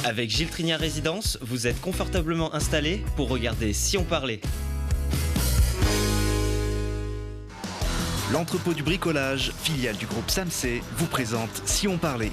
Avec Gilles Trignard Résidence, vous êtes confortablement installé pour regarder Si on parlait. L'entrepôt du bricolage, filiale du groupe Samsé, vous présente Si on parlait.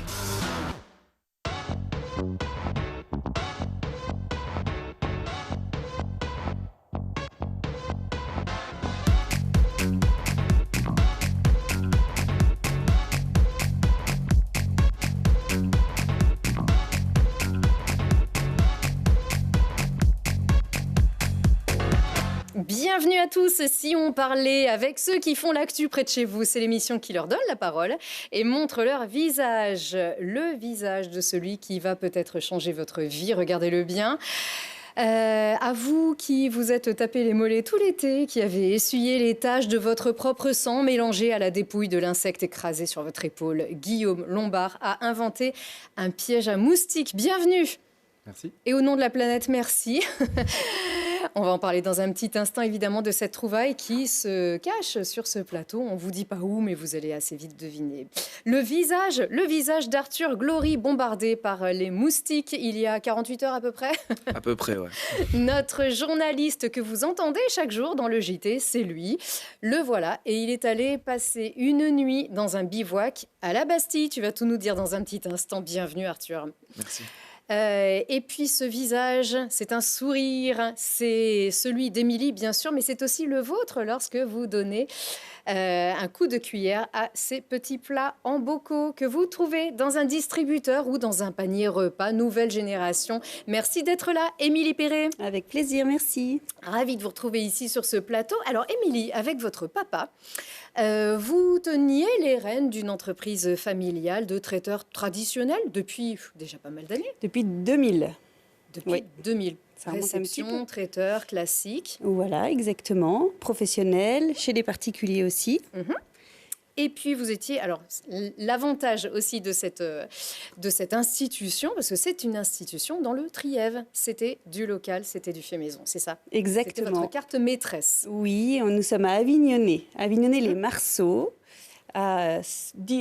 Bienvenue à tous, Si on parlait avec ceux qui font l'actu près de chez vous. C'est l'émission qui leur donne la parole et montre leur visage. Le visage de celui qui va peut-être changer votre vie, regardez-le bien. À vous qui vous êtes tapé les mollets tout l'été, qui avez essuyé les taches de votre propre sang mélangé à la dépouille de l'insecte écrasé sur votre épaule, Guillaume Lombard a inventé un piège à moustiques. Bienvenue. Merci. Et au nom de la planète, merci. On va en parler dans un petit instant, évidemment, de cette trouvaille qui se cache sur ce plateau. On ne vous dit pas où, mais vous allez assez vite deviner. Le visage d'Arthur Glory, bombardé par les moustiques il y a 48 heures à peu près. À peu près, ouais. Notre journaliste que vous entendez chaque jour dans le JT, c'est lui. Le voilà, et il est allé passer une nuit dans un bivouac à la Bastille. Tu vas tout nous dire dans un petit instant. Bienvenue, Arthur. Merci. Et puis ce visage, c'est un sourire, c'est celui d'Émilie bien sûr, mais c'est aussi le vôtre lorsque vous donnez un coup de cuillère à ces petits plats en bocaux que vous trouvez dans un distributeur ou dans un panier repas nouvelle génération. Merci d'être là, Émilie Perret. Avec plaisir, merci. Ravie de vous retrouver ici sur ce plateau. Alors Émilie, avec votre papa, vous teniez les rênes d'une entreprise familiale de traiteurs traditionnels depuis déjà pas mal d'années. Depuis 2000. Depuis Oui. 2000. Ça remonte un petit Réception, peu. traiteur, classique. Voilà, exactement. Professionnel, chez les particuliers aussi. Et puis vous étiez, alors l'avantage aussi de cette institution, parce que c'est une institution dans le Trièves, c'était du local, c'était du fait maison, c'est ça? C'était Exactement. votre carte maîtresse. Oui, nous sommes à Avignonnet. Avignonnet-les-Marceaux, à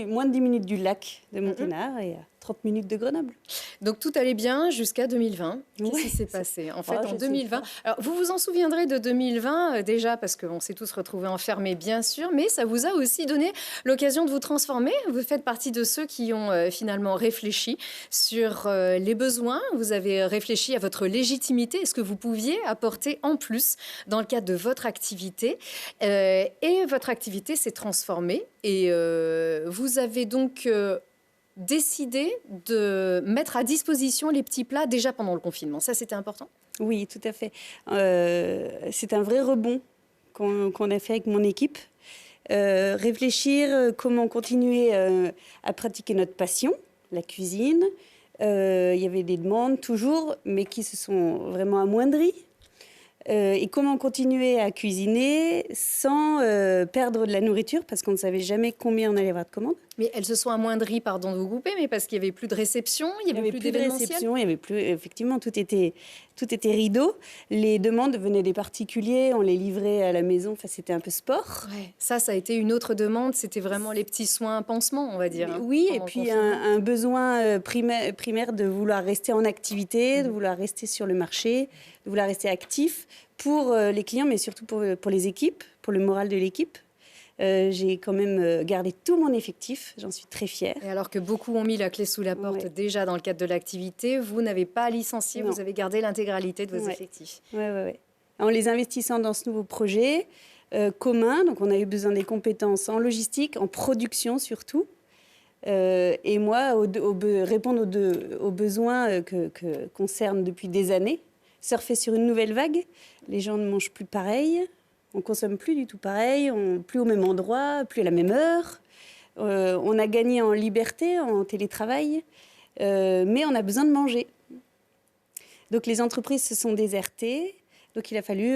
moins de 10 minutes du lac de Monténard et à 30 minutes de Grenoble. Donc tout allait bien jusqu'à 2020. Qu'est-ce Ouais, qui s'est passé en fait Oh, en je sais 2020? pas. Alors vous vous en souviendrez de 2020 déjà parce qu'on s'est tous retrouvés enfermés bien sûr, mais ça vous a aussi donné l'occasion de vous transformer. Vous faites partie de ceux qui ont finalement réfléchi sur les besoins. Vous avez réfléchi à votre légitimité et ce que vous pouviez apporter en plus dans le cadre de votre activité. Et votre activité s'est transformée et vous avez donc décidé de mettre à disposition les petits plats déjà pendant le confinement. Ça, c'était important? Oui, tout à fait. C'est un vrai rebond qu'on a fait avec mon équipe. Réfléchir comment continuer à pratiquer notre passion, la cuisine. Il y avait des demandes toujours, mais qui se sont vraiment amoindries. Et comment continuer à cuisiner sans perdre de la nourriture, parce qu'on ne savait jamais combien on allait avoir de commandes. Mais elles se sont amoindries, pardon de vous couper, mais parce qu'il n'y avait plus de réception, il n'y avait plus de d'événementiel. réception, il y avait plus, effectivement, tout était rideau. Les demandes venaient des particuliers, on les livrait à la maison, enfin, c'était un peu sport. Ouais, ça a été une autre demande, c'était vraiment les petits soins pansements, on va dire. Hein, Oui, et pendant le puis confinement. un besoin primaire de vouloir rester en activité, de vouloir rester sur le marché, de vouloir rester actif pour les clients, mais surtout pour les équipes, pour le moral de l'équipe. J'ai quand même gardé tout mon effectif, j'en suis très fière. Et alors que beaucoup ont mis la clé sous la porte Ouais. déjà dans le cadre de l'activité, vous n'avez pas licencié, Non. vous avez gardé l'intégralité de vos Ouais. effectifs. Ouais. En les investissant dans ce nouveau projet commun, donc on a eu besoin des compétences en logistique, en production surtout. Et moi, répondre aux besoins que concernent depuis des années. Surfer sur une nouvelle vague, les gens ne mangent plus pareil, on consomme plus du tout pareil, plus au même endroit, plus à la même heure. On a gagné en liberté, en télétravail, mais on a besoin de manger. Donc les entreprises se sont désertées, donc il a fallu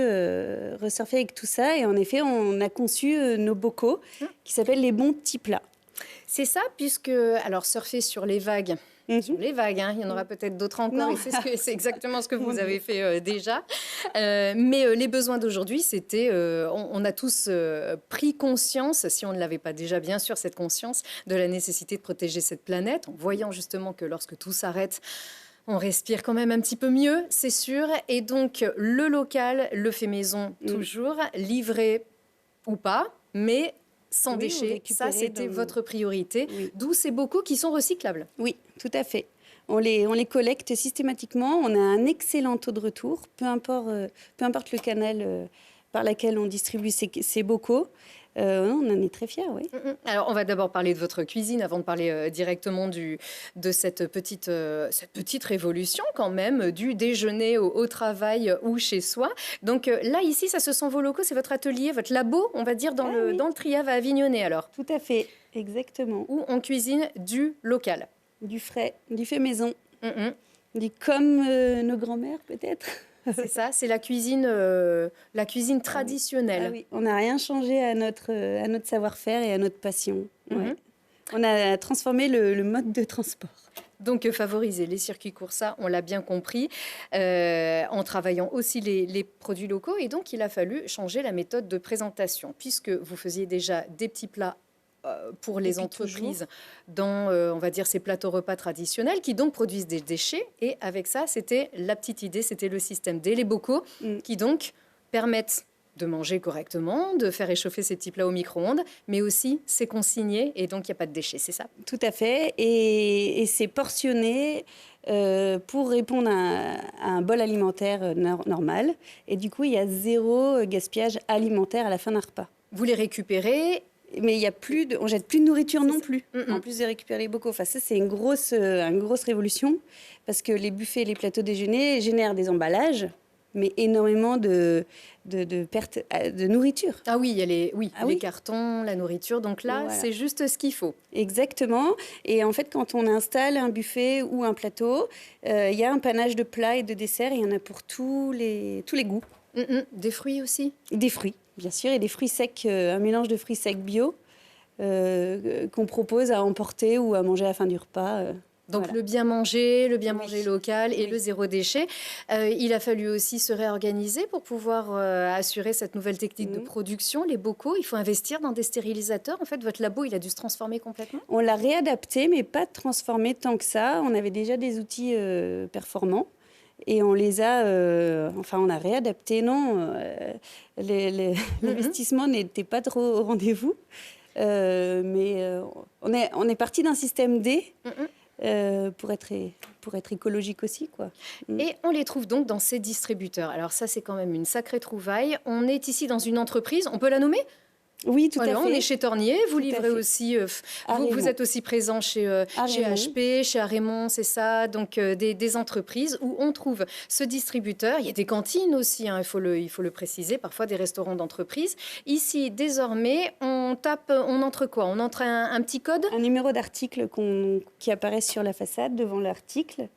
resurfer avec tout ça. Et en effet, on a conçu nos bocaux qui s'appellent les bons petits plats. C'est ça, puisque, alors surfer sur les vagues, sur les vagues, hein, il y en aura peut-être d'autres encore, Non. et c'est exactement ce que vous avez fait déjà. Mais les besoins d'aujourd'hui, c'était, on a tous pris conscience, si on ne l'avait pas déjà, bien sûr, cette conscience de la nécessité de protéger cette planète, en voyant justement que lorsque tout s'arrête, On respire quand même un petit peu mieux, c'est sûr. Et donc, le local, le fait maison, toujours, livré ou pas, mais sans déchets. Ça, c'était votre priorité. Oui. D'où ces bocaux qui sont recyclables. Oui, tout à fait. On les collecte systématiquement. On a un excellent taux de retour, peu importe le canal par lequel on distribue ces bocaux. On en est très fiers, oui. Alors, on va d'abord parler de votre cuisine avant de parler directement de cette petite révolution quand même, du déjeuner au travail ou chez soi. Donc là, ici, ça se sent vos locaux, c'est votre atelier, votre labo, on va dire, dans le Triave à Avignonnet, alors. Tout à fait, exactement. Où on cuisine du local. Du frais, du fait maison. Du comme nos grands-mères, peut-être. C'est ça, c'est la cuisine traditionnelle. Ah oui. On n'a rien changé à notre savoir-faire et à notre passion. Ouais. On a transformé le mode de transport. Donc, favoriser les circuits courts, ça, on l'a bien compris, en travaillant aussi les produits locaux. Et donc, il a fallu changer la méthode de présentation, puisque vous faisiez déjà des petits plats pour les entreprises dans, on va dire, ces plateaux repas traditionnels qui donc produisent des déchets. Et avec ça, c'était la petite idée, c'était le système D, les bocaux, qui donc permettent de manger correctement, de faire réchauffer ces petits plats au micro-ondes, mais aussi c'est consigné et donc il n'y a pas de déchets, c'est ça? Tout à fait, et c'est portionné pour répondre à un bol alimentaire normal. Et du coup, il y a 0 gaspillage alimentaire à la fin d'un repas. Vous les récupérez? Mais on jette plus de nourriture non plus, en plus de récupérer les bocaux. Enfin, ça, c'est une grosse révolution, parce que les buffets et les plateaux déjeuner génèrent des emballages, mais énormément de pertes de nourriture. Ah oui, il y a les cartons, la nourriture. Donc là, voilà. C'est juste ce qu'il faut. Exactement. Et en fait, quand on installe un buffet ou un plateau, il y a un panache de plats et de desserts. Il y en a pour tous les goûts. Des fruits aussi? Des fruits. Bien sûr, et des fruits secs, un mélange de fruits secs bio qu'on propose à emporter ou à manger à la fin du repas. Donc le bien manger local et le zéro déchet. Il a fallu aussi se réorganiser pour pouvoir assurer cette nouvelle technique de production, les bocaux. Il faut investir dans des stérilisateurs. En fait, votre labo, il a dû se transformer complètement? On l'a réadapté, mais pas transformé tant que ça. On avait déjà des outils performants. Et on les a, on a réadapté, non. L'investissement n'était pas trop au rendez-vous. Mais on est parti d'un système D pour être écologique aussi, quoi. Et on les trouve donc dans ces distributeurs. Alors ça, c'est quand même une sacrée trouvaille. On est ici dans une entreprise, on peut la nommer ? Oui, tout à fait. On est chez Tornier, vous livrez aussi, vous êtes aussi présent chez HP, chez Arémon, c'est ça, donc des entreprises où on trouve ce distributeur. Il y a des cantines aussi, il faut le préciser, parfois des restaurants d'entreprise. Ici, désormais, on entre quoi? On entre un petit code? Un numéro d'article qui apparaît sur la façade devant l'article.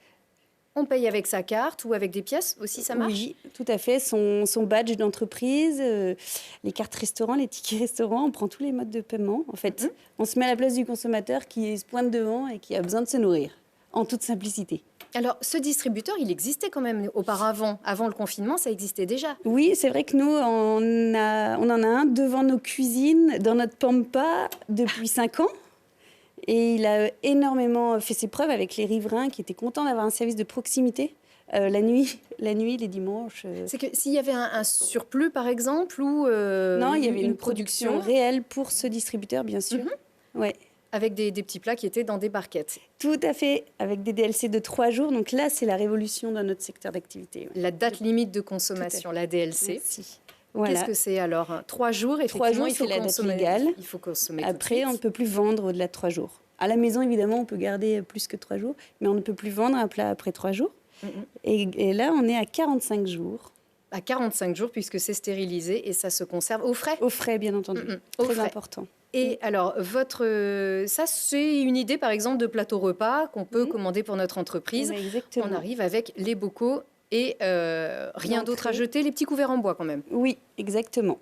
On paye avec sa carte ou avec des pièces aussi, ça marche? Oui, tout à fait. Son badge d'entreprise, les cartes restaurants, les tickets restaurants, on prend tous les modes de paiement. En fait, on se met à la place du consommateur qui se pointe devant et qui a besoin de se nourrir, en toute simplicité. Alors, ce distributeur, il existait quand même auparavant. Avant le confinement, ça existait déjà. Oui, c'est vrai que nous, on en a un devant nos cuisines, dans notre Pampa, depuis 5 ans. Et il a énormément fait ses preuves avec les riverains qui étaient contents d'avoir un service de proximité la nuit, les dimanches. C'est que s'il y avait un surplus, par exemple, ou non, il y avait une production réelle pour ce distributeur, bien sûr. Ouais. Avec des petits plats qui étaient dans des barquettes. Tout à fait, avec des DLC de 3 jours. Donc là, c'est la révolution dans notre secteur d'activité. Ouais. La date limite de consommation, la DLC. Merci. Voilà. Qu'est-ce que c'est alors? 3 jours, effectivement, 3 jours, c'est la date légale. Il faut consommer. Après, on ne peut plus vendre au-delà de 3 jours. À la maison, évidemment, on peut garder plus que 3 jours, mais on ne peut plus vendre un plat après 3 jours. Et là, on est à 45 jours. À 45 jours, puisque c'est stérilisé et ça se conserve au frais? Au frais, bien entendu. Très important. Et alors, ça, c'est une idée, par exemple, de plateau repas qu'on peut commander pour notre entreprise. Exactement. On arrive avec les bocaux et rien d'autre à jeter, les petits couverts en bois quand même. Oui, exactement.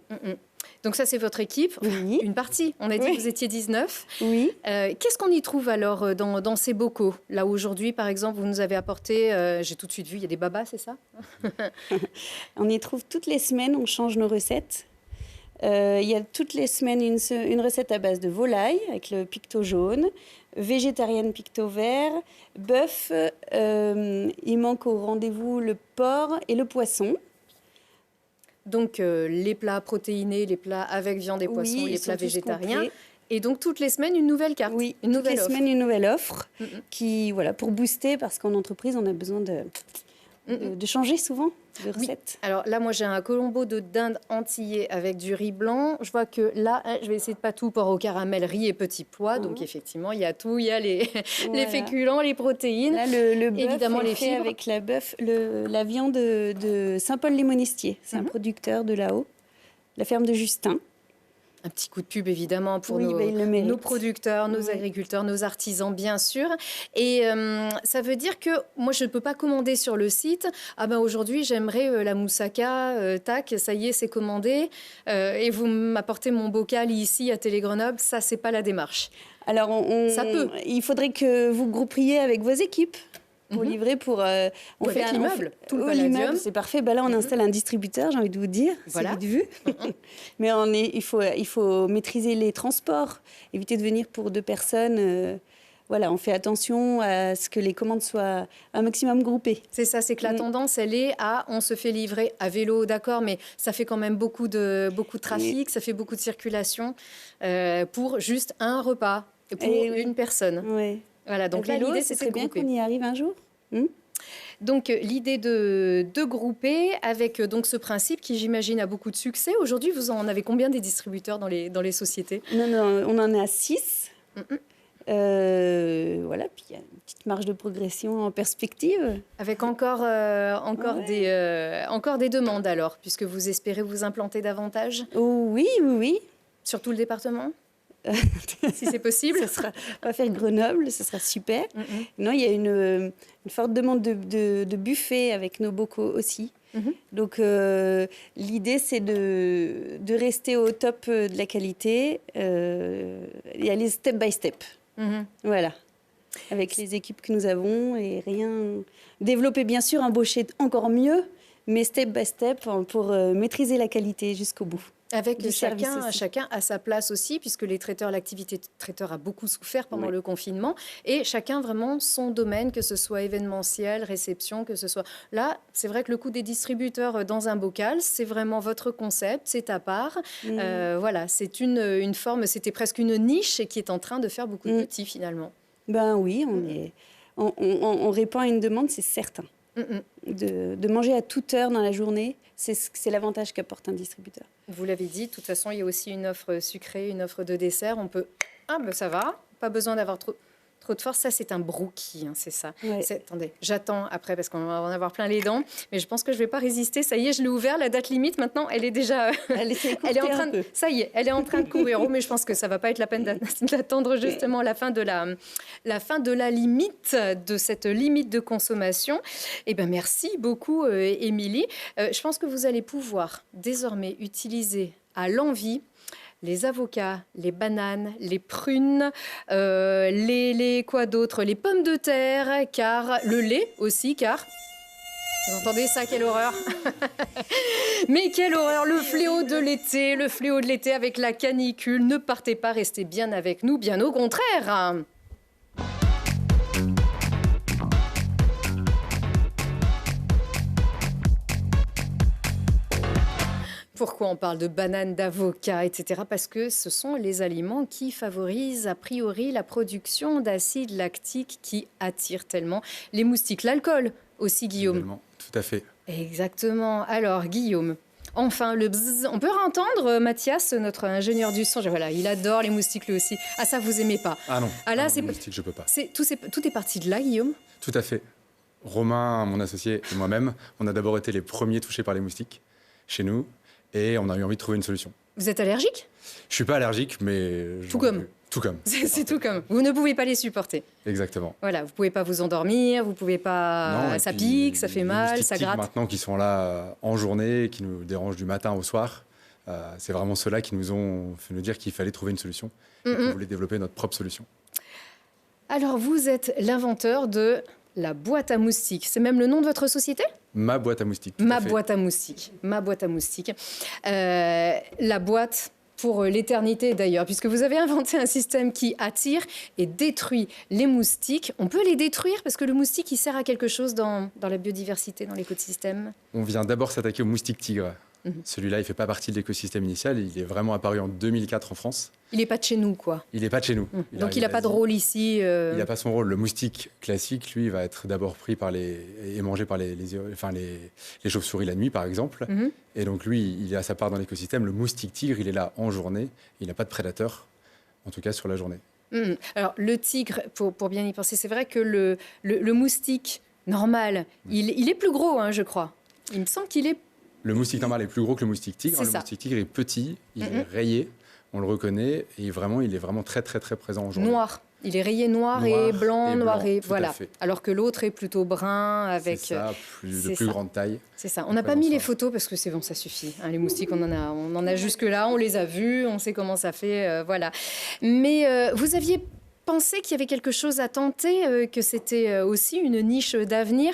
Donc ça, c'est votre équipe, une partie. On a dit que vous étiez 19. Oui. Qu'est-ce qu'on y trouve alors dans ces bocaux? Là, aujourd'hui, par exemple, vous nous avez apporté, j'ai tout de suite vu, il y a des babas, c'est ça? On y trouve toutes les semaines, on change nos recettes. Il y a toutes les semaines une recette à base de volaille avec le pictot jaune, végétarienne picto vert, bœuf, il manque au rendez-vous le porc et le poisson. Donc les plats protéinés, les plats avec viande et poisson, Oui, les ils sont plats tous végétariens. complets. Et donc toutes les semaines, une nouvelle carte, Oui, une nouvelle toutes les offre. semaines, une nouvelle offre Mhm. qui, voilà, pour booster, parce qu'en entreprise, on a besoin de changer souvent de Oui. recettes. Alors là, moi, j'ai un colombo de dinde antillais avec du riz blanc. Je vois que là, je vais essayer de pas tout, porc au caramel, riz et petits pois. Donc effectivement, il y a tout. Il y a les Voilà. féculents, les protéines. Là, le bœuf Évidemment, est les fait fibres. avec la viande de Saint-Paul-les-Monestiers. C'est un producteur de là-haut, la ferme de Justin. Un petit coup de pub, évidemment, pour Oui, il le mérite. nos producteurs, nos Oui. agriculteurs, nos artisans, bien sûr. Et ça veut dire que moi, je ne peux pas commander sur le site. Ah ben aujourd'hui, j'aimerais la moussaka, tac, ça y est, c'est commandé. Et vous m'apportez mon bocal ici à Télé-Grenoble. Ça, c'est pas la démarche. Alors, Ça peut. il faudrait que vous groupiez avec vos équipes pour Mhm. livrer pour... Ou avec l'immeuble, tout le l'immeuble, palladium. c'est parfait. Bah là, on installe un distributeur, j'ai envie de vous dire. Voilà. C'est vite vu. Mais il faut maîtriser les transports, éviter de venir pour 2 personnes. Voilà, on fait attention à ce que les commandes soient un maximum groupées. C'est ça, c'est que la tendance, elle est à on se fait livrer à vélo, d'accord, mais ça fait quand même beaucoup de trafic, ça fait beaucoup de circulation pour juste un repas, pour Et oui. une personne. Ouais. Voilà, donc là, Vélo, l'idée, ce c'était serait de bien grouper. qu'on y arrive un jour. Donc, l'idée de grouper avec donc ce principe qui, j'imagine, a beaucoup de succès. Aujourd'hui, vous en avez combien des distributeurs dans les sociétés? Non, on en a 6. Voilà, puis il y a une petite marge de progression en perspective. Avec encore des demandes alors, puisque vous espérez vous implanter davantage Oh, oui. sur tout le département, si c'est possible. On va faire Grenoble, ce sera super. Mhm. Non, il y a une forte demande de buffets avec nos bocaux aussi. Mhm. Donc, l'idée, c'est de rester au top de la qualité et aller step by step. Mhm. Voilà. Avec les équipes que nous avons et rien. Développer, bien sûr, embaucher encore mieux, mais step by step pour maîtriser la qualité jusqu'au bout. Avec Du service aussi. chacun à sa place aussi, puisque les traiteurs, l'activité de traiteur a beaucoup souffert pendant Oui. le confinement, et chacun vraiment son domaine, que ce soit événementiel, réception, que ce soit... Là, c'est vrai que le coût des distributeurs dans un bocal, c'est vraiment votre concept, c'est à part. Voilà, c'est une forme, c'était presque une niche et qui est en train de faire beaucoup de petits finalement. Ben oui, on répond à une demande, c'est certain. De manger à toute heure dans la journée, c'est l'avantage qu'apporte un distributeur. Vous l'avez dit, de toute façon, il y a aussi une offre sucrée, une offre de dessert. On peut... Ah, ben ça va, pas besoin d'avoir trop de force. Ça, c'est un brookie, hein, c'est ça. Ouais. Attendez, j'attends après parce qu'on va en avoir plein les dents. Mais je pense que je ne vais pas résister. Ça y est, je l'ai ouvert. La date limite, maintenant, elle est déjà... Elle est en train de... Ça y est, elle est en train de courir. Oh, mais je pense que ça ne va pas être la peine d'attendre justement la fin de la limite, de cette limite de consommation. Eh bien, merci beaucoup, Émilie. Je pense que vous allez pouvoir désormais utiliser à l'envi les avocats, les bananes, les prunes, les quoi d'autre, les pommes de terre, car le lait aussi, car... Vous entendez ça, quelle horreur. Mais quelle horreur, le fléau de l'été avec la canicule. Ne partez pas, restez bien avec nous, bien au contraire. Pourquoi on parle de bananes, d'avocats, etc. Parce que ce sont les aliments qui favorisent a priori la production d'acide lactique qui attire tellement les moustiques. L'alcool aussi, Guillaume. Également, tout à fait. Exactement. Alors, Guillaume, enfin, le bzzz. On peut entendre Mathias, notre ingénieur du son. Voilà, il adore les moustiques lui aussi. Ah, ça, vous aimez pas? Ah non, Ah là, non, c'est les moustiques, je peux pas. Tout est parti de là, Guillaume. Tout à fait. Romain, mon associé, et moi-même, on a d'abord été les premiers touchés par les moustiques chez nous et on a eu envie de trouver une solution. Vous êtes allergique? Je suis pas allergique, mais... Tout comme. Tout comme. C'est tout comme. Vous ne pouvez pas les supporter. Exactement. Voilà, vous pouvez pas vous endormir, vous pouvez pas... Non, et ça puis, pique, ça fait les mal, moustiques ça gratte. maintenant qui sont là en journée, qui nous dérangent du matin au soir, c'est vraiment ceux-là qui nous ont fait nous dire qu'il fallait trouver une solution. Et qu'on voulait développer notre propre solution. Alors, vous êtes l'inventeur de la boîte à moustiques. C'est même le nom de votre société? Ma boîte à moustiques. tout à Ma fait. boîte à moustiques. Ma boîte à moustiques. La boîte, pour l'éternité d'ailleurs, puisque vous avez inventé un système qui attire et détruit les moustiques. On peut les détruire parce que le moustique, il sert à quelque chose dans la biodiversité, dans l'écosystème. On vient d'abord s'attaquer au moustique tigre. Celui-là, il ne fait pas partie de l'écosystème initial. Il est vraiment apparu en 2004 en France. Il n'est pas de chez nous, quoi. Il n'est pas de chez nous. Donc il n'a pas de rôle ici. Il n'a pas son rôle. Le moustique classique, lui, va être d'abord pris et mangé par les chauves-souris la nuit, par exemple. Et donc lui, il a sa part dans l'écosystème. Le moustique tigre, il est là en journée. Il n'a pas de prédateur, en tout cas sur la journée. Alors le tigre, pour bien y penser, c'est vrai que le moustique normal, il est plus gros, hein, je crois. Il me semble qu'il est... Le moustique normal est plus gros que le moustique tigre. Le moustique tigre est petit, il est rayé, on le reconnaît, et vraiment, il est vraiment très, très, très présent en journée. Noir. Il est rayé noir et blanc, noir et... Voilà. Fait. Alors que l'autre est plutôt brun, avec... C'est ça, de plus grande taille. C'est ça. On n'a pas mis les photos parce que c'est bon, ça suffit. Hein, les moustiques, on en a jusque-là, on les a vus, on sait comment ça fait, voilà. Mais vous aviez pensé qu'il y avait quelque chose à tenter, que c'était aussi une niche d'avenir,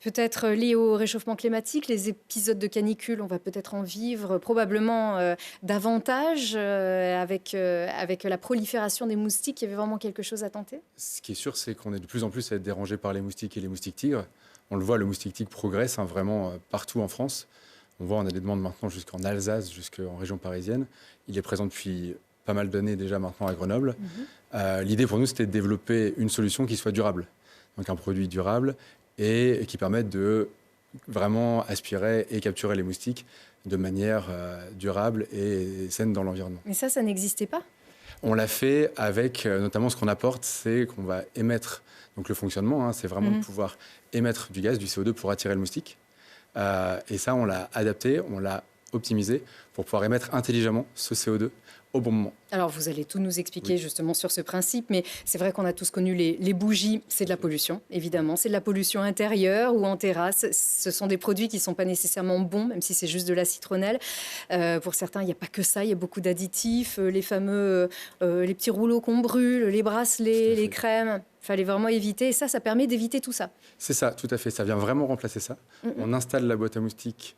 peut-être lié au réchauffement climatique, les épisodes de canicule, on va peut-être en vivre probablement davantage avec la prolifération des moustiques. Il y avait vraiment quelque chose à tenter? Ce qui est sûr, c'est qu'on est de plus en plus à être dérangé par les moustiques et les moustiques tigres. On le voit, le moustique tigre progresse vraiment partout en France. On voit, on a des demandes maintenant jusqu'en Alsace, jusqu'en région parisienne. Il est présent depuis pas mal d'années déjà maintenant à Grenoble. L'idée pour nous, c'était de développer une solution qui soit durable. Donc un produit durable et qui permette de vraiment aspirer et capturer les moustiques de manière durable et saine dans l'environnement. Mais ça n'existait pas? On l'a fait avec, notamment ce qu'on apporte, c'est qu'on va émettre, donc le fonctionnement, c'est vraiment de pouvoir émettre du gaz, du CO2 pour attirer le moustique. Et ça, on l'a adapté, on l'a optimisé pour pouvoir émettre intelligemment ce CO2 au bon moment. Alors, vous allez tout nous expliquer justement sur ce principe, mais c'est vrai qu'on a tous connu les bougies, c'est de la pollution, évidemment. C'est de la pollution intérieure ou en terrasse. Ce sont des produits qui ne sont pas nécessairement bons, même si c'est juste de la citronnelle. Pour certains, il n'y a pas que ça, il y a beaucoup d'additifs, les fameux, les petits rouleaux qu'on brûle, les bracelets, les crèmes. Il fallait vraiment éviter, et ça permet d'éviter tout ça. C'est ça, tout à fait. Ça vient vraiment remplacer ça. On installe la boîte à moustiques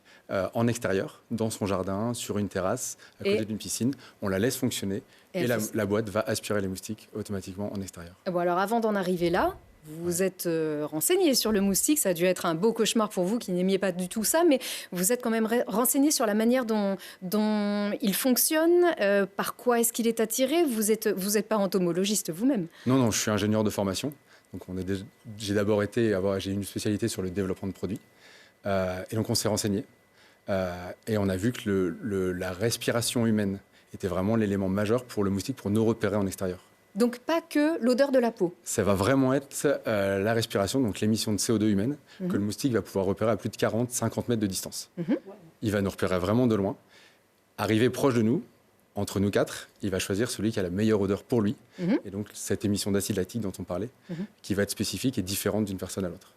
en extérieur, dans son jardin, sur une terrasse, à côté d'une piscine. On la laisse fonctionner et la boîte va aspirer les moustiques automatiquement en extérieur. Bon, alors avant d'en arriver là, vous vous êtes renseigné sur le moustique. Ça a dû être un beau cauchemar pour vous qui n'aimiez pas du tout ça, mais vous êtes quand même renseigné sur la manière dont il fonctionne, par quoi est-ce qu'il est attiré. Vous êtes pas entomologiste vous-même? Non, je suis ingénieur de formation. Donc j'ai d'abord j'ai une spécialité sur le développement de produits. Et donc on s'est renseigné. Et on a vu que la respiration humaine était vraiment l'élément majeur pour le moustique, pour nous repérer en extérieur. Donc pas que l'odeur de la peau? Ça va vraiment être la respiration, donc l'émission de CO2 humaine, que le moustique va pouvoir repérer à plus de 40-50 mètres de distance. Il va nous repérer vraiment de loin. Arrivé proche de nous, entre nous quatre, il va choisir celui qui a la meilleure odeur pour lui. Et donc cette émission d'acide lactique dont on parlait, qui va être spécifique et différente d'une personne à l'autre.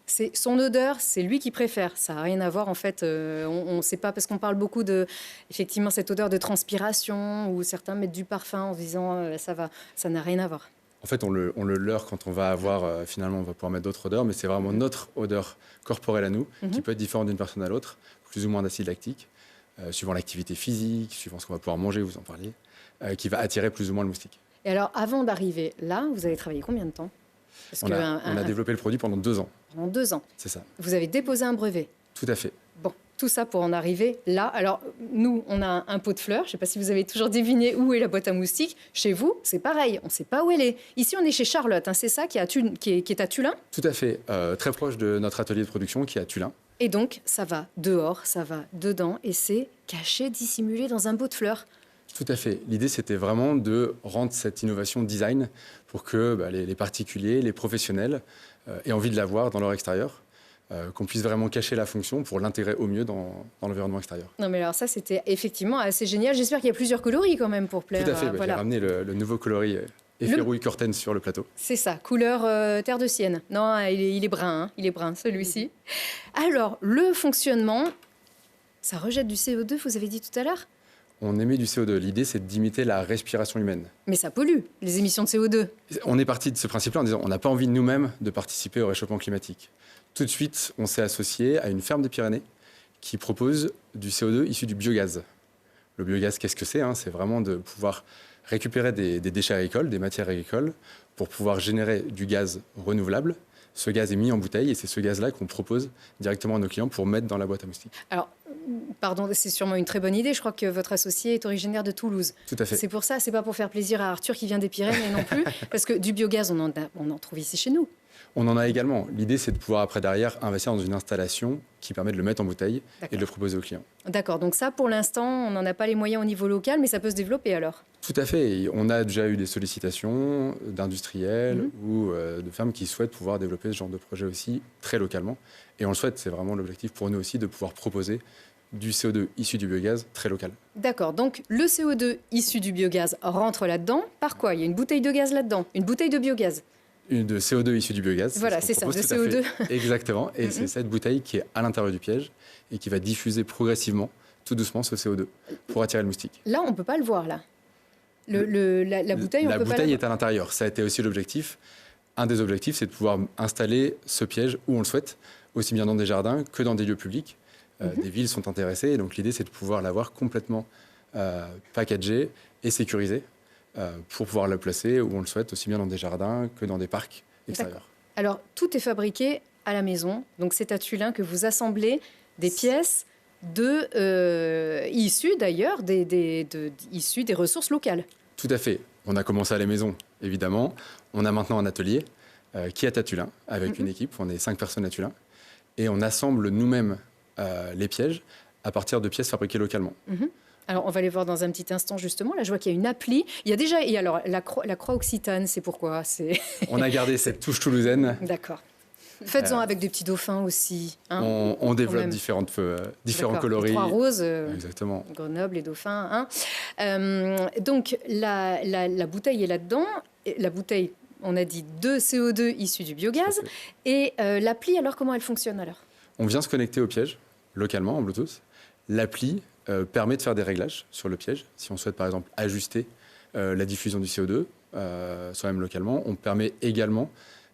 C'est son odeur, c'est lui qui préfère. Ça n'a rien à voir, en fait. On ne sait pas, parce qu'on parle beaucoup de, effectivement, cette odeur de transpiration, où certains mettent du parfum en se disant ça va. Ça n'a rien à voir. En fait, on le leurre quand on va avoir, finalement, on va pouvoir mettre d'autres odeurs, mais c'est vraiment notre odeur corporelle à nous, qui peut être différente d'une personne à l'autre, plus ou moins d'acide lactique, suivant l'activité physique, suivant ce qu'on va pouvoir manger, vous en parliez, qui va attirer plus ou moins le moustique. Et alors, avant d'arriver là, vous avez travaillé combien de temps? On a développé le produit pendant 2 ans. Pendant 2 ans? C'est ça. Vous avez déposé un brevet? Tout à fait. Bon, tout ça pour en arriver là. Alors, nous, on a un pot de fleurs. Je ne sais pas si vous avez toujours deviné où est la boîte à moustiques. Chez vous, c'est pareil. On ne sait pas où elle est. Ici, on est chez Charlotte. Hein, c'est ça qui est à Tullin? Tout à fait. Très proche de notre atelier de production qui est à Tullin. Et donc, ça va dehors, ça va dedans. Et c'est caché, dissimulé dans un pot de fleurs. Tout à fait. L'idée, c'était vraiment de rendre cette innovation design pour que les particuliers, les professionnels aient envie de la voir dans leur extérieur, qu'on puisse vraiment cacher la fonction pour l'intégrer au mieux dans l'environnement extérieur. Non, mais alors ça, c'était effectivement assez génial. J'espère qu'il y a plusieurs coloris quand même pour plaire. Tout à fait. Voilà. J'ai ramené le nouveau coloris Efferouille Corten sur le plateau. C'est ça, couleur terre de Sienne. Non, il est brun, hein, il est brun celui-ci. Alors, le fonctionnement, ça rejette du CO2, vous avez dit tout à l'heure? On émet du CO2. L'idée, c'est d'imiter la respiration humaine. Mais ça pollue, les émissions de CO2. On est parti de ce principe-là en disant on n'a pas envie nous-mêmes de participer au réchauffement climatique. Tout de suite, on s'est associé à une ferme des Pyrénées qui propose du CO2 issu du biogaz. Le biogaz, qu'est-ce que c'est, hein? C'est vraiment de pouvoir récupérer des déchets agricoles, des matières agricoles, pour pouvoir générer du gaz renouvelable. Ce gaz est mis en bouteille et c'est ce gaz-là qu'on propose directement à nos clients pour mettre dans la boîte à moustiques. Alors, pardon, c'est sûrement une très bonne idée. Je crois que votre associé est originaire de Toulouse. Tout à fait. C'est pour ça, c'est pas pour faire plaisir à Arthur qui vient des Pyrénées non plus, parce que du biogaz, on en trouve ici chez nous. On en a également. L'idée, c'est de pouvoir, après, derrière, investir dans une installation qui permet de le mettre en bouteille et de le proposer aux clients. D'accord, donc ça, pour l'instant, on n'en a pas les moyens au niveau local, mais ça peut se développer alors. Tout à fait. Et on a déjà eu des sollicitations d'industriels ou de firmes qui souhaitent pouvoir développer ce genre de projet aussi très localement. Et on le souhaite, c'est vraiment l'objectif pour nous aussi de pouvoir proposer du CO2 issu du biogaz très local. D'accord, donc le CO2 issu du biogaz rentre là-dedans. Par quoi? Il y a une bouteille de gaz là-dedans, une bouteille de biogaz. De CO2 issu du biogaz. Voilà, c'est ça, de CO2. Exactement. Et c'est cette bouteille qui est à l'intérieur du piège et qui va diffuser progressivement, tout doucement, ce CO2 pour attirer le moustique. Là, on ne peut pas le voir, là. La bouteille, on la peut pas bouteille est à l'intérieur. Ça a été aussi l'objectif. Un des objectifs, c'est de pouvoir installer ce piège où on le souhaite, aussi bien dans des jardins que dans des lieux publics. Des villes sont intéressées. Et donc l'idée, c'est de pouvoir l'avoir complètement packagé et sécurisé pour pouvoir le placer où on le souhaite, aussi bien dans des jardins que dans des parcs extérieurs. Alors, tout est fabriqué à la maison. Donc, c'est à Tullin que vous assemblez des pièces issues d'ailleurs issues des ressources locales. Tout à fait. On a commencé à la maison, évidemment. On a maintenant un atelier qui est à Tullin, avec une équipe. On est 5 personnes à Tullin. Et on assemble nous-mêmes les pièges à partir de pièces fabriquées localement. Alors, on va les voir dans un petit instant, justement. Là, je vois qu'il y a une appli. Il y a déjà... Et alors, la croix occitane, c'est pourquoi? On a gardé cette touche toulousaine. D'accord. Faites-en avec des petits dauphins aussi. Hein, on développe différents coloris. Les 3 roses. Exactement. Grenoble, les dauphins. Hein. Donc, la bouteille est là-dedans. La bouteille, on a dit, de CO2 issu du biogaz. Et l'appli, alors, comment elle fonctionne alors? On vient se connecter au piège, localement, en Bluetooth. L'appli permet de faire des réglages sur le piège. Si on souhaite, par exemple, ajuster la diffusion du CO2, soi-même localement, on permet également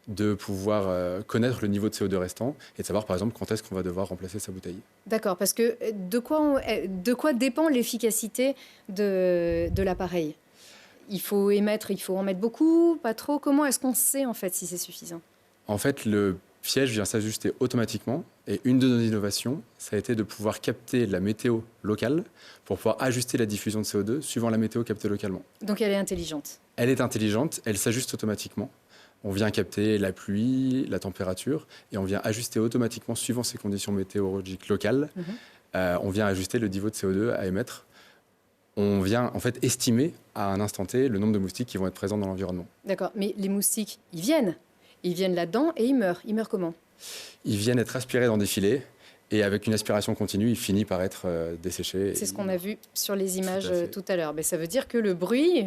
de pouvoir connaître le niveau de CO2 restant et de savoir, par exemple, quand est-ce qu'on va devoir remplacer sa bouteille. D'accord, parce que de quoi dépend l'efficacité de l'appareil? Il faut en mettre beaucoup, pas trop? Comment est-ce qu'on sait, en fait, si c'est suffisant? En fait, le piège vient s'ajuster automatiquement. Et une de nos innovations, ça a été de pouvoir capter la météo locale pour pouvoir ajuster la diffusion de CO2 suivant la météo captée localement. Donc elle est intelligente? Elle est intelligente, elle s'ajuste automatiquement. On vient capter la pluie, la température, et on vient ajuster automatiquement suivant ces conditions météorologiques locales. On vient ajuster le niveau de CO2 à émettre. On vient en fait estimer à un instant T le nombre de moustiques qui vont être présents dans l'environnement. D'accord, mais les moustiques, ils viennent là-dedans et ils meurent. Ils meurent comment? Ils viennent être aspirés dans des filets et avec une aspiration continue, il finit par être desséché. C'est ce qu'on a vu sur les images tout à l'heure. Mais ça veut dire que le bruit,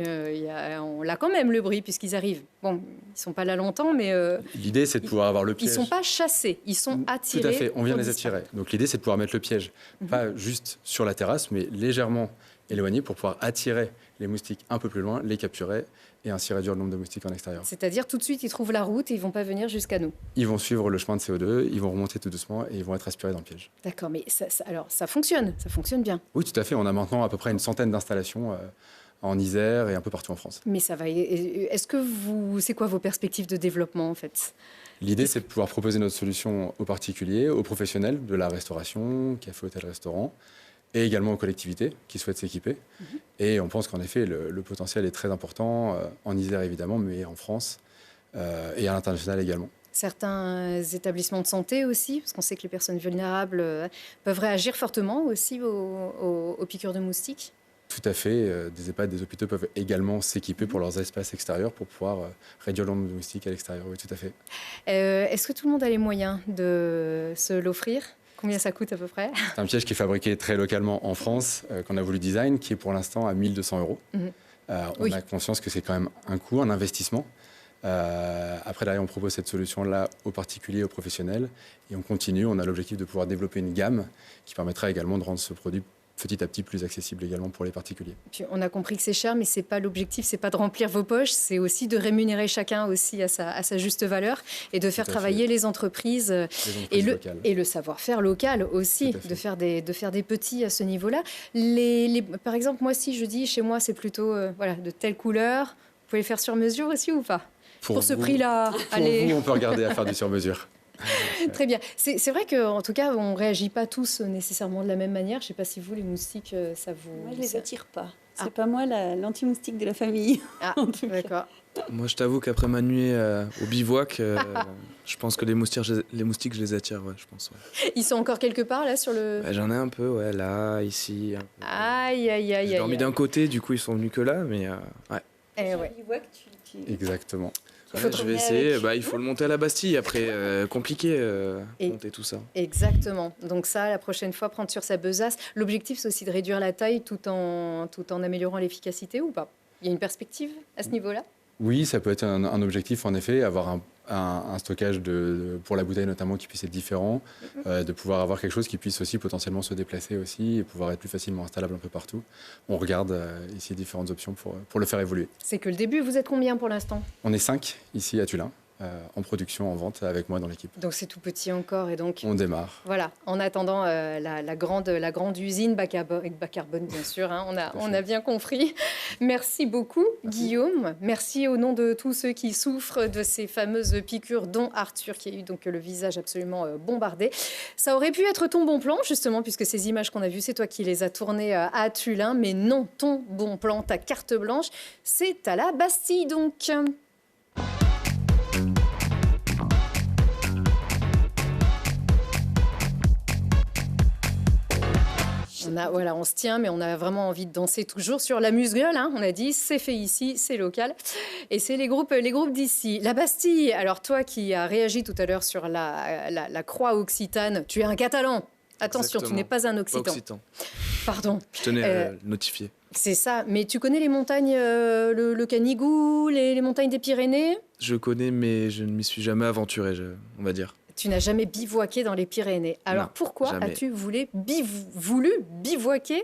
on l'a quand même le bruit puisqu'ils arrivent. Bon, ils ne sont pas là longtemps, mais... l'idée, c'est de pouvoir avoir le piège. Ils ne sont pas chassés, ils sont attirés. Tout à fait, on vient les attirer. Donc l'idée, c'est de pouvoir mettre le piège, pas juste sur la terrasse, mais légèrement éloigné pour pouvoir attirer les moustiques un peu plus loin, les capturer et ainsi réduire le nombre de moustiques en extérieur. C'est-à-dire tout de suite, ils trouvent la route et ils ne vont pas venir jusqu'à nous. Ils vont suivre le chemin de CO2, ils vont remonter tout doucement et ils vont être aspirés dans le piège. D'accord, mais alors ça fonctionne bien. Oui, tout à fait. On a maintenant à peu près une centaine d'installations en Isère et un peu partout en France. Mais ça va. C'est quoi vos perspectives de développement en fait? L'idée, c'est de pouvoir proposer notre solution aux particuliers, aux professionnels de la restauration, café, hôtel, restaurant, et également aux collectivités qui souhaitent s'équiper. Et on pense qu'en effet, le potentiel est très important, en Isère évidemment, mais en France et à l'international également. Certains établissements de santé aussi, parce qu'on sait que les personnes vulnérables peuvent réagir fortement aussi aux piqûres de moustiques. Tout à fait. Des EHPAD, des hôpitaux peuvent également s'équiper pour leurs espaces extérieurs pour pouvoir réduire le nombre de moustiques à l'extérieur. Oui, tout à fait. Est-ce que tout le monde a les moyens de se l'offrir ? Combien ça coûte à peu près? C'est un piège qui est fabriqué très localement en France, qu'on a voulu design, qui est pour l'instant à 1 200 €. On a conscience que c'est quand même un coût, un investissement. Après, derrière, on propose cette solution-là aux particuliers, aux professionnels. Et on continue, on a l'objectif de pouvoir développer une gamme qui permettra également de rendre ce produit petit à petit plus accessible également pour les particuliers. Puis on a compris que c'est cher, mais c'est pas l'objectif, c'est pas de remplir vos poches, c'est aussi de rémunérer chacun aussi à sa juste valeur et de faire travailler les entreprises, locales. Et le savoir-faire local aussi, de faire des petits à ce niveau-là. Par exemple, moi, si je dis chez moi, c'est plutôt de telle couleur, vous pouvez le faire sur mesure aussi ou pas? Pour ce prix-là, allez. Vous, on peut regarder à faire du sur-mesure. Très bien. C'est vrai qu'en tout cas, on ne réagit pas tous nécessairement de la même manière. Je ne sais pas si vous, les moustiques, ça vous... Moi, je ne les attire pas. C'est pas moi l'anti-moustique de la famille. Ah, d'accord. Moi, je t'avoue qu'après ma nuit au bivouac, je pense que les moustiques, je les attire, ouais, je pense. Ouais. Ils sont encore quelque part, là, sur le... J'en ai un peu, ouais, là, ici. Un peu. Aïe, aïe, aïe. J'ai dormi d'un côté, du coup, ils sont venus que là, mais ouais. Ouais. Exactement. Je vais essayer. Il faut le monter à la Bastille. Après, compliqué monter tout ça. Exactement. Donc ça, la prochaine fois, prendre sur sa besace. L'objectif, c'est aussi de réduire la taille tout en améliorant l'efficacité ou pas? Il y a une perspective à ce niveau-là? Oui, ça peut être un objectif, en effet, avoir un stockage pour la bouteille notamment qui puisse être différent, de pouvoir avoir quelque chose qui puisse aussi potentiellement se déplacer aussi et pouvoir être plus facilement installable un peu partout. On regarde ici différentes options pour le faire évoluer. C'est que le début. Vous êtes combien pour l'instant? On est 5 ici à Tullin, en production, en vente avec moi dans l'équipe. Donc c'est tout petit encore et donc... On démarre. Voilà, en attendant la grande usine bas carbone, bien sûr, hein, on a bien compris. Merci beaucoup, Guillaume. Merci au nom de tous ceux qui souffrent de ces fameuses piqûres, dont Arthur, qui a eu donc le visage absolument bombardé. Ça aurait pu être ton bon plan, justement, puisque ces images qu'on a vues, c'est toi qui les as tournées à Tullin. Mais non, ton bon plan, ta carte blanche, c'est à la Bastille, donc. On se tient, mais on a vraiment envie de danser toujours sur l'amuse-gueule. Hein. On a dit, c'est fait ici, c'est local. Et c'est les groupes d'ici. La Bastille, alors toi qui as réagi tout à l'heure sur la croix occitane, tu es un Catalan. Attention, Exactement. Tu n'es pas un Occitan. Pas Occitan. Pardon. Je tenais à le notifier. C'est ça. Mais tu connais les montagnes, le Canigou, les montagnes des Pyrénées? Je connais, mais je ne m'y suis jamais aventuré, on va dire. Tu n'as jamais bivouaqué dans les Pyrénées. Alors Non, pourquoi jamais. as-tu voulu bivouaquer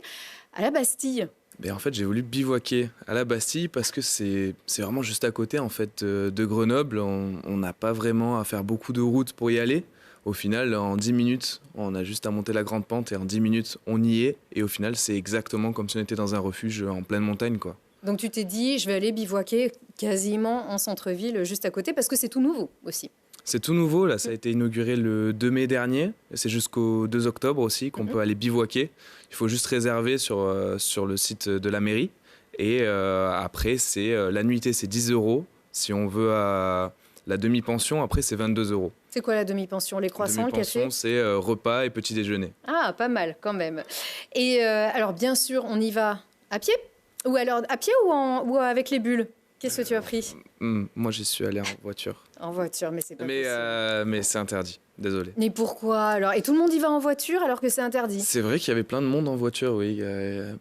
à la Bastille? En fait, j'ai voulu bivouaquer à la Bastille parce que c'est vraiment juste à côté en fait, de Grenoble. On n'a pas vraiment à faire beaucoup de route pour y aller. Au final, en 10 minutes, on a juste à monter la grande pente et en 10 minutes, on y est. Et au final, c'est exactement comme si on était dans un refuge en pleine montagne, quoi. Donc tu t'es dit, je vais aller bivouaquer quasiment en centre-ville, juste à côté, parce que c'est tout nouveau aussi. C'est tout nouveau, là, ça a été inauguré le 2 mai dernier. C'est jusqu'au 2 octobre aussi qu'on peut aller bivouaquer. Il faut juste réserver sur le site de la mairie. Et après, la nuitée, c'est 10 €. Si on veut la demi-pension, après, c'est 22 €. C'est quoi la demi-pension? Les croissants, le café? Demi-pension, c'est repas et petit déjeuner. Ah, pas mal quand même. Et alors, bien sûr, on y va à pied? Ou alors à pied ou avec les bulles? Qu'est-ce que tu as pris? Moi, j'y suis allé en voiture. En voiture, mais c'est pas possible. Mais c'est interdit, désolé. Mais pourquoi alors? Et tout le monde y va en voiture alors que c'est interdit? C'est vrai qu'il y avait plein de monde en voiture, oui.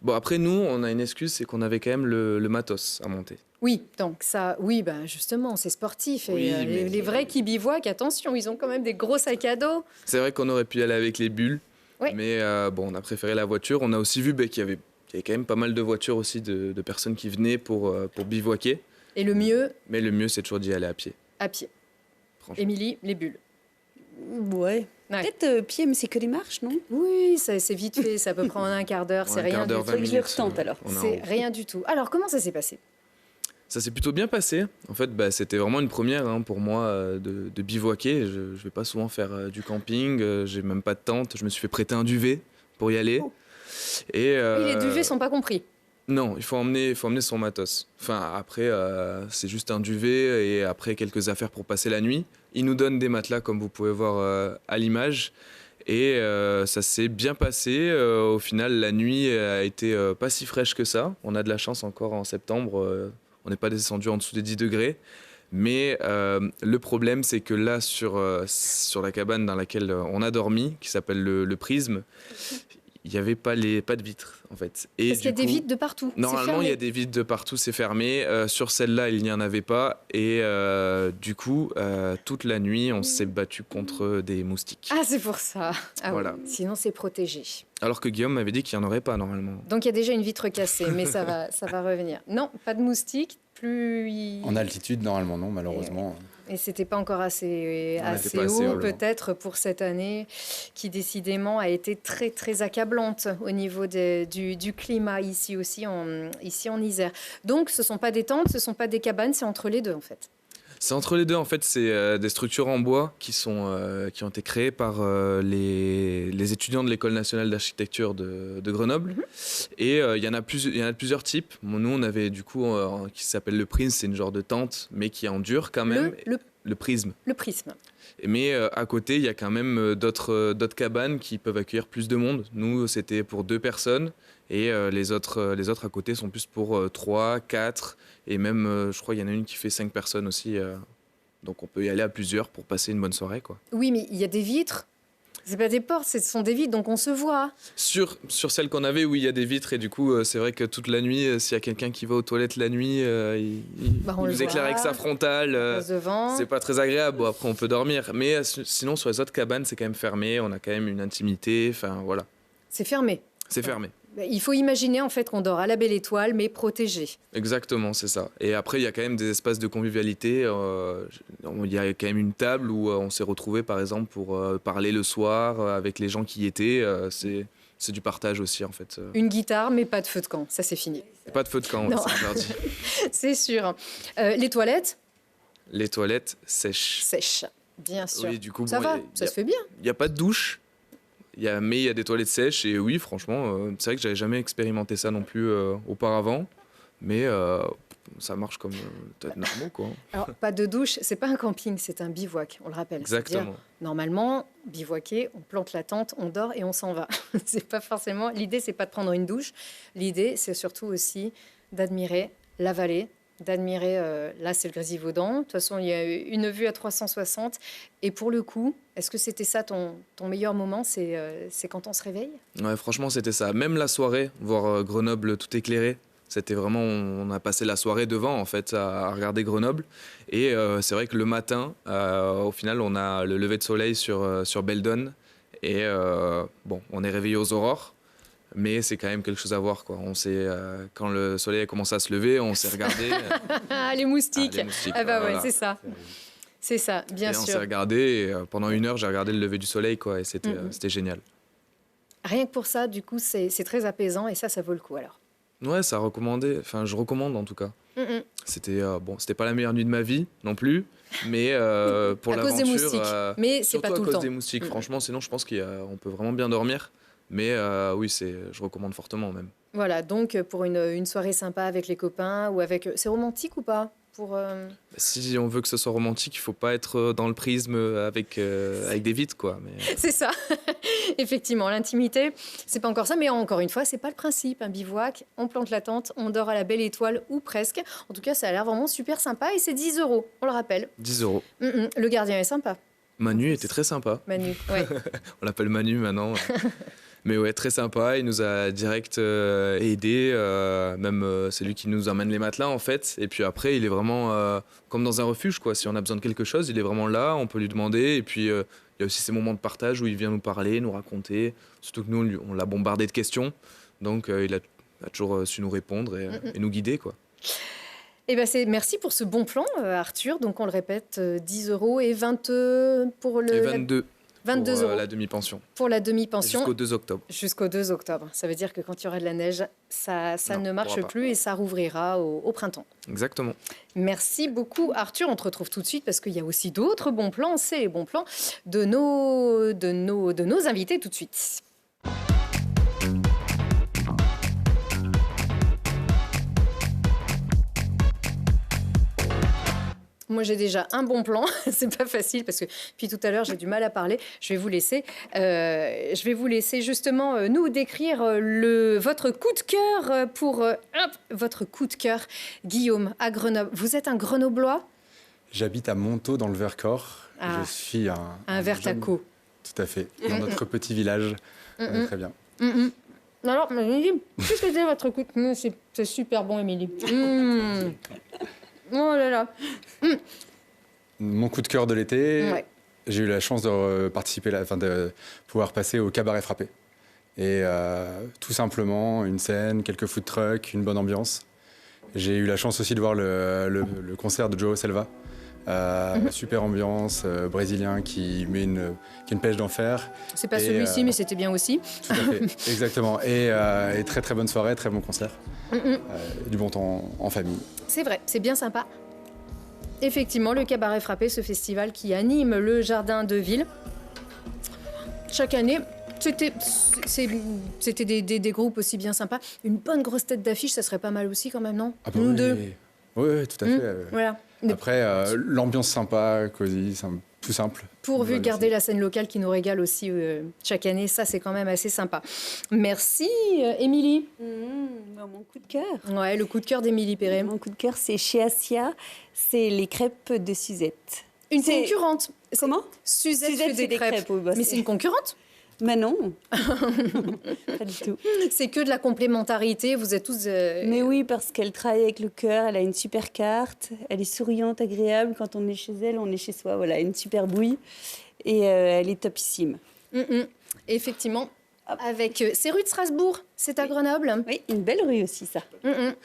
Bon, après, nous, on a une excuse, c'est qu'on avait quand même le matos à monter. Oui, donc ça, oui, justement, c'est sportif. Et Oui, mais- les vrais qui bivouaquent, attention, ils ont quand même des gros sacs à dos. C'est vrai qu'on aurait pu y aller avec les bulles, Oui. mais on a préféré la voiture. On a aussi vu qu'il y avait quand même pas mal de voitures aussi de personnes qui venaient pour bivouaquer. Et le mieux, Mais le mieux, c'est toujours d'y aller à pied. à pied. Franchement. Émilie, les bulles. Ouais. Ouais. Peut-être pied, mais c'est que les marches, non? Oui, c'est vite fait, ça peut prendre un quart d'heure, c'est Un rien quart du d'heure, tout. 20 que je minutes. le retente, alors. On est en C'est haut. rien du tout. Alors, comment ça s'est passé? Ça s'est plutôt bien passé. En fait, c'était vraiment une première pour moi de bivouaquer. Je ne vais pas souvent faire du camping. J'ai même pas de tente. Je me suis fait prêter un duvet pour y aller. Oh. Et, Oui, les duvets sont pas compris. Non, il faut emmener son matos. Enfin, après, c'est juste un duvet et après quelques affaires pour passer la nuit. Ils nous donnent des matelas, comme vous pouvez voir à l'image. Et ça s'est bien passé. Au final, la nuit a été pas si fraîche que ça. On a de la chance encore en septembre. On n'est pas descendu en dessous des 10 degrés. Mais le problème, c'est que là, sur la cabane dans laquelle on a dormi, qui s'appelle le Prisme, il n'y avait pas de vitres en fait. Et Parce qu'il y a du des coup, vitres de partout. C'est normalement, fermé. il y a des vitres de partout, c'est fermé. Sur celle-là, il n'y en avait pas. Et du coup, toute la nuit, on s'est battu contre des moustiques. Ah, c'est pour ça. Ah, Voilà. oui. Sinon, c'est protégé. Alors que Guillaume m'avait dit qu'il n'y en aurait pas normalement. Donc, il y a déjà une vitre cassée, mais ça va revenir. Non, pas de moustiques. En altitude, normalement, non, malheureusement. Et c'était pas encore assez, On n'était assez pas assez haut, haut, peut-être, pour cette année, qui décidément a été très, très accablante au niveau du climat ici aussi, ici en Isère. Donc, ce ne sont pas des tentes, ce ne sont pas des cabanes, c'est entre les deux, en fait. C'est entre les deux, en fait, c'est des structures en bois qui ont été créées par les étudiants de l'École nationale d'architecture de Grenoble. Et il y en a de plusieurs types. Bon, nous, on avait du coup, qui s'appelle le prisme, c'est une genre de tente, mais qui est en dur quand même. Le prisme. Le prisme. Mais à côté, il y a quand même d'autres cabanes qui peuvent accueillir plus de monde. Nous, c'était pour 2 personnes. Et les autres à côté sont plus pour 3, 4. Et même, je crois, il y en a une qui fait 5 personnes aussi. Donc on peut y aller à plusieurs pour passer une bonne soirée, quoi. Oui, mais il y a des vitres. C'est pas des portes, ce sont des vitres, donc on se voit. Sur celle qu'on avait, oui, il y a des vitres. Et du coup, c'est vrai que toute la nuit, s'il y a quelqu'un qui va aux toilettes la nuit, il On le nous éclaire voit. avec sa frontale. Passe devant. C'est pas très agréable. Bon, après, on peut dormir. Mais sinon, sur les autres cabanes, c'est quand même fermé. On a quand même une intimité. Enfin, voilà. C'est fermé. C'est fermé. Il faut imaginer en fait qu'on dort à la belle étoile, mais protégé. Exactement, c'est ça. Et après, il y a quand même des espaces de convivialité. Il y a quand même une table où on s'est retrouvés, par exemple, pour parler le soir avec les gens qui y étaient. C'est du partage aussi, en fait. Une guitare, mais pas de feu de camp. Ça, c'est fini. Pas de feu de camp, Non. c'est interdit. C'est sûr. Les toilettes Les toilettes sèches. sèches, bien sûr. Oui, du coup, Ça bon, va, ça se fait bien. Il n'y a pas de douche. Mais il y a des toilettes sèches. Et oui, franchement, c'est vrai que j'avais jamais expérimenté ça non plus auparavant. Mais ça marche comme toilettes normaux, quoi. Alors, pas de douche, c'est pas un camping, c'est un bivouac, on le rappelle. Exactement. C'est-à-dire, normalement, bivouaquer, on plante la tente, on dort et on s'en va. C'est pas forcément. L'idée, c'est pas de prendre une douche. L'idée, c'est surtout aussi d'admirer la vallée, d'admirer. Là, c'est le Grésivaudan. De toute façon, il y a une vue à 360. Et pour le coup, est-ce que c'était ça ton meilleur moment? C'est quand on se réveille? Ouais, franchement, c'était ça. Même la soirée, voir Grenoble tout éclairé. C'était vraiment, on a passé la soirée devant, en fait, à regarder Grenoble. Et c'est vrai que le matin, au final, on a le lever de soleil sur Beldon. Et bon, on est réveillé aux aurores. Mais c'est quand même quelque chose à voir, quoi. Quand le soleil a commencé à se lever, on s'est regardé. Ah, les moustiques. Les moustiques, Ah bah ouais, voilà. c'est ça. C'est ça, bien Et on s'est sûr. regardé. Et, pendant 1 heure, j'ai regardé le lever du soleil, quoi. Et c'était génial. Rien que pour ça, du coup, c'est très apaisant et ça vaut le coup alors. Ouais, ça a recommandé. Enfin, je recommande en tout cas. C'était c'était pas la meilleure nuit de ma vie non plus, mais pour À cause des l'aventure. moustiques. Mais c'est surtout pas tout à le cause temps. des moustiques. Franchement, sinon, je pense qu'on peut vraiment bien dormir. Mais oui, je recommande fortement même. Voilà, donc pour une soirée sympa avec les copains ou avec... C'est romantique ou pas pour, Si on veut que ce soit romantique, il faut pas être dans le prisme avec des vitres, quoi. Mais C'est ça, effectivement, l'intimité, c'est pas encore ça, mais encore une fois, c'est pas le principe. Un bivouac, on plante la tente, on dort à la belle étoile ou presque. En tout cas, ça a l'air vraiment super sympa et c'est 10 €, on le rappelle. 10 €. Le gardien est sympa, Manu était très sympa. Manu. Ouais. On l'appelle Manu maintenant. Mais ouais, très sympa. Il nous a direct aidé. Même c'est lui qui nous emmène les matelas en fait. Et puis après, il est vraiment comme dans un refuge, quoi. Si on a besoin de quelque chose, il est vraiment là. On peut lui demander. Et puis il y a aussi ces moments de partage où il vient nous parler, nous raconter. Surtout que nous, on l'a bombardé de questions. Donc il a toujours su nous répondre et nous guider, quoi. Eh ben merci pour ce bon plan, Arthur. Donc on le répète, 10 € et 20 pour le... Et 22. 22 pour € la demi-pension. pour la demi-pension. Jusqu'au 2 octobre. Jusqu'au 2 octobre. Ça veut dire que quand il y aura de la neige, ça Non, ne on marche pourra pas. plus et ça rouvrira au printemps. Exactement. Merci beaucoup, Arthur. On te retrouve tout de suite parce qu'il y a aussi d'autres bons plans. C'est les bons plans de nos invités tout de suite. Moi, j'ai déjà un bon plan. C'est pas facile parce que depuis tout à l'heure, j'ai du mal à parler. Je vais vous laisser justement nous décrire votre coup de cœur pour votre coup de cœur, Guillaume, à Grenoble. Vous êtes un Grenoblois? J'habite à Montaut, dans le Vercors. Ah. Je suis un Un Vertaco. Tout à fait. Dans notre petit village. On est très bien. Alors, Émilie, qu'est-ce que c'est votre coup de... C'est super bon, Émilie. Oh là là. Mon coup de cœur de l'été, Ouais. j'ai eu la chance de participer, de pouvoir passer au Cabaret Frappé. Et tout simplement, une scène, quelques food trucks, une bonne ambiance. J'ai eu la chance aussi de voir le concert de Joao Selva. Super ambiance, brésilien qui a une pêche d'enfer. C'est pas Et, celui-ci, mais c'était bien aussi. Tout à fait, exactement. Et très très bonne soirée, très bon concert. Du bon temps en famille. C'est vrai, c'est bien sympa. Effectivement, le Cabaret Frappé, ce festival qui anime le jardin de ville. Chaque année, c'était des groupes aussi bien sympas. Une bonne grosse tête d'affiche, ça serait pas mal aussi quand même, non? Ah bah Nous oui. deux. Oui, tout à fait. Voilà. Après, l'ambiance sympa, cosy, tout simple. Pourvu de Voilà, garder la scène locale qui nous régale aussi chaque année, ça c'est quand même assez sympa. Merci Émilie. Mon coup de cœur. Ouais, le coup de cœur d'Émilie Perret. Mon coup de cœur, c'est chez Asia, c'est les crêpes de Suzette. Une C'est- concurrente. Comment? Suzette fait des crêpes. oui, bah, Mais c'est une concurrente? Mais non, pas du tout. C'est que de la complémentarité, vous êtes tous... Mais oui, parce qu'elle travaille avec le cœur, elle a une super carte, elle est souriante, agréable. Quand on est chez elle, on est chez soi. Voilà, une super bouille. Et elle est topissime. Effectivement. Avec... c'est rue de Strasbourg, c'est à Grenoble. Oui, une belle rue aussi, ça.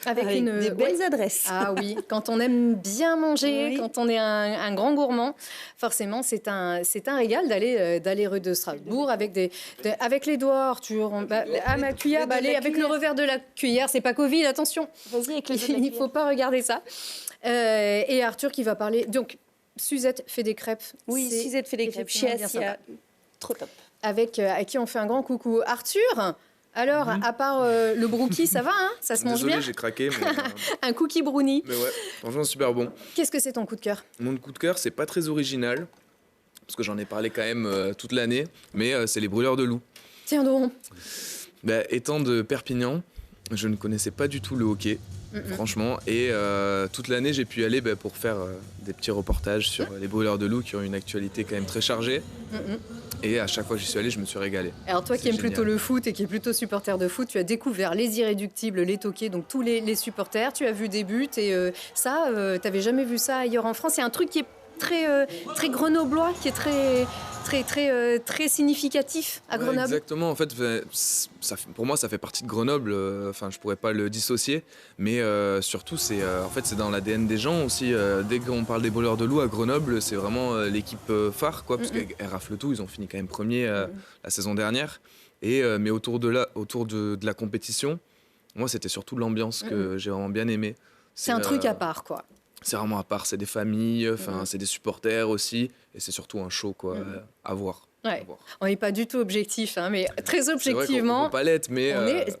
Avec Avec une... des belles ouais. adresses. Ah oui, quand on aime bien manger, Oui. quand on est un grand gourmand, forcément c'est un régal d'aller rue de Strasbourg avec avec les doigts, Arthur. À ma cuillère, de allez la avec le cuillère. revers de la cuillère, c'est pas Covid, attention. Vas-y, avec les Il faut pas regarder ça. Et Arthur qui va parler. Donc Suzette fait des crêpes. Oui, C'est Suzette fait des crêpes chez effectivement bien Asia. Trop top. avec à qui on fait un grand coucou. Arthur. Alors, à part le brookie, ça va, hein? Ça se mange Désolé, bien? j'ai craqué, mais, Un cookie brownie. mais ouais, franchement, super bon. Qu'est-ce que c'est ton coup de cœur? Mon coup de cœur, c'est pas très original, parce que j'en ai parlé quand même toute l'année, mais c'est les brûleurs de loups. Tiens donc. Bah, étant de Perpignan, je ne connaissais pas du tout le hockey, franchement, et toute l'année, j'ai pu y aller pour faire des petits reportages sur les brûleurs de loups qui ont une actualité quand même très chargée. Et à chaque fois que j'y suis allé, je me suis régalé. Alors toi qui C'est aimes plutôt génial. le foot et qui est plutôt supporter de foot, tu as découvert les irréductibles, les toqués, donc tous les supporters, tu as vu des buts et ça, t'avais jamais vu ça ailleurs en France. Il y a un truc qui est très grenoblois, qui est très significatif à Ouais, Grenoble. exactement, en fait, pour moi, ça fait partie de Grenoble, enfin, je pourrais pas le dissocier, mais surtout, c'est dans l'ADN des gens aussi. Dès qu'on parle des brûleurs de loups à Grenoble, c'est vraiment l'équipe phare, quoi, parce qu'elles raflent tout, ils ont fini quand même premier la saison dernière. Mais autour de la compétition, moi, c'était surtout l'ambiance que j'ai vraiment bien aimé. C'est un truc à part, quoi. C'est vraiment à part, c'est des familles, c'est des supporters aussi, et c'est surtout un show, quoi, à voir. Ouais. À voir. On n'est pas du tout objectif, hein, mais très C'est vrai qu'on objectivement. peut pas l'être, mais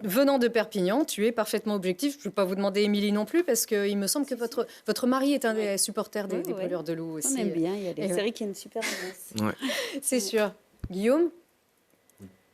Venant de Perpignan, tu es parfaitement objectif. Je ne vais pas vous demander Émilie non plus, parce qu'il me semble que votre mari est un des supporters des Ouais. brûleurs de loups aussi. On aime bien y aller. Et C'est vrai qu'il y a une super ambiance. C'est sûr. Guillaume?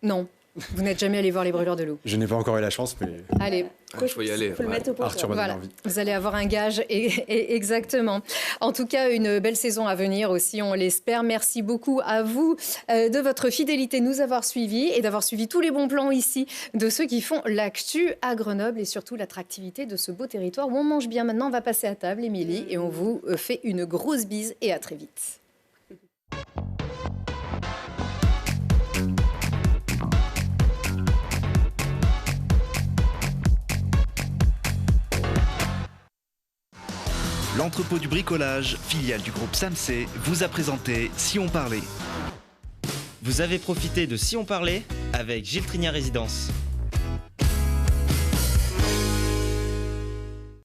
Non. Vous n'êtes jamais allé voir les brûleurs de loups. Je n'ai pas encore eu la chance, mais Allez, il faut y aller. Faut le ouais. mettre au Arthur m'a voilà. donné envie. Vous allez avoir un gage, exactement. En tout cas, une belle saison à venir aussi, on l'espère. Merci beaucoup à vous de votre fidélité, de nous avoir suivis et d'avoir suivi tous les bons plans ici de ceux qui font l'actu à Grenoble et surtout l'attractivité de ce beau territoire où on mange bien. Maintenant, on va passer à table, Émilie, et on vous fait une grosse bise et à très vite. L'entrepôt du bricolage, filiale du groupe Samsé, vous a présenté Si on parlait. Vous avez profité de Si on parlait avec Gilles Trigna Résidence.